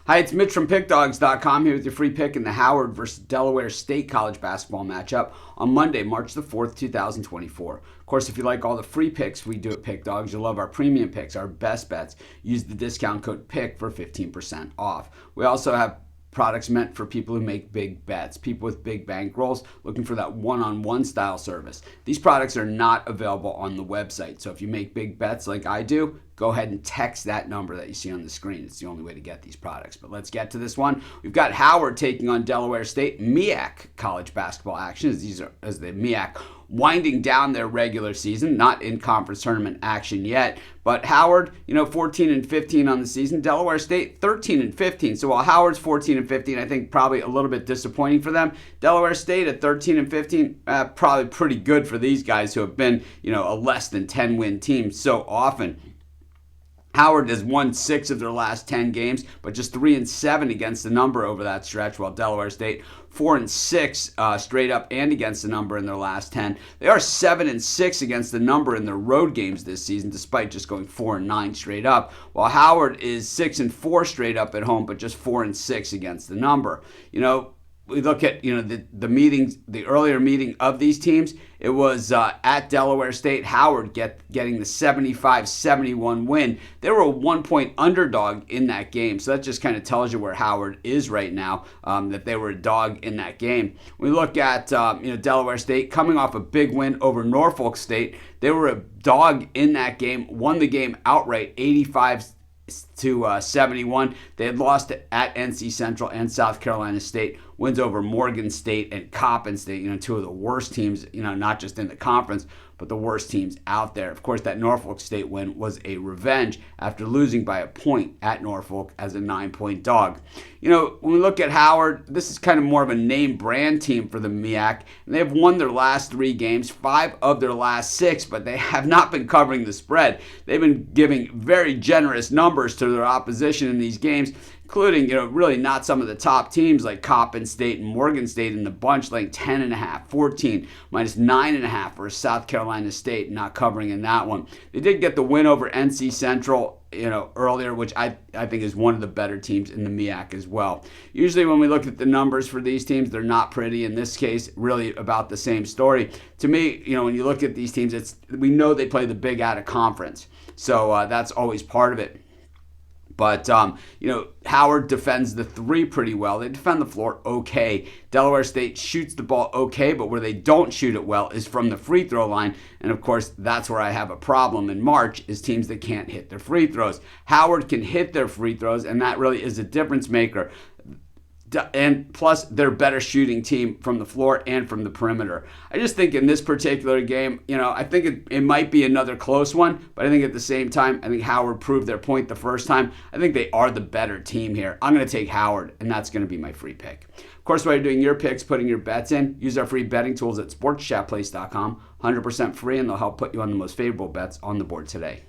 Hi, it's Mitch from Pickdawgz.com here with your free pick in the Howard versus Delaware State college basketball matchup on Monday, March the 4th, 2024. Of course, if you like all the free picks we do at Pickdawgz, you'll love our premium picks, our best bets. Use the discount code PICK for 15% off. We also have products meant for people who make big bets, people with big bankrolls looking for that one-on-one style service. These products are not available on the website. So if you make big bets like I do, go ahead and text that number that you see on the screen. It's the only way to get these products. But let's get to this one. We've got Howard taking on Delaware State. MEAC college basketball action as the MEAC winding down their regular season, not in conference tournament action yet. But Howard, 14-15 on the season. Delaware State, 13-15. So while Howard's 14-15, I think probably a little bit disappointing for them. Delaware State at 13-15, probably pretty good for these guys who have been, a less than 10-win team so often. Howard has won 6 of their last 10 games, but just 3-7 against the number over that stretch, while Delaware State 4-6 straight up and against the number in their last 10. They are 7-6 against the number in their road games this season, despite just going 4-9 straight up, while Howard is 6-4 straight up at home, but just 4-6 against the number. We look at the meetings, the earlier meeting of these teams. It was at Delaware State. Howard getting the 75-71 win. They were a 1-point underdog in that game, so that just kind of tells you where Howard is right now. That they were a dog in that game. We look at Delaware State coming off a big win over Norfolk State. They were a dog in that game. Won the game outright, 85-71. They had lost at NC Central and South Carolina State. Wins over Morgan State and Coppin State, two of the worst teams, not just in the conference, but the worst teams out there. Of course, that Norfolk State win was a revenge after losing by a point at Norfolk as a 9-point dog. When we look at Howard, this is kind of more of a name brand team for the MEAC, and they have won their last 3 games, 5 of their last 6, but they have not been covering the spread. They've been giving very generous numbers to their opposition in these games, including, really not some of the top teams like Coppin State and Morgan State in the bunch, like 10.5, 14, minus 9.5 for South Carolina State, not covering in that one. They did get the win over NC Central, earlier, which I think is one of the better teams in the MEAC as well. Usually when we look at the numbers for these teams, they're not pretty. In this case, really about the same story. To me, when you look at these teams, we know they play the big out of conference. So that's always part of it. But, Howard defends the 3 pretty well. They defend the floor okay. Delaware State shoots the ball okay, but where they don't shoot it well is from the free throw line. And, of course, that's where I have a problem in March is teams that can't hit their free throws. Howard can hit their free throws, and that really is a difference maker. And plus, they're a better shooting team from the floor and from the perimeter. I just think in this particular game, I think it might be another close one, but I think at the same time, I think Howard proved their point the first time. I think they are the better team here. I'm going to take Howard, and that's going to be my free pick. Of course, while you're doing your picks, putting your bets in, use our free betting tools at sportschatplace.com. 100% free, and they'll help put you on the most favorable bets on the board today.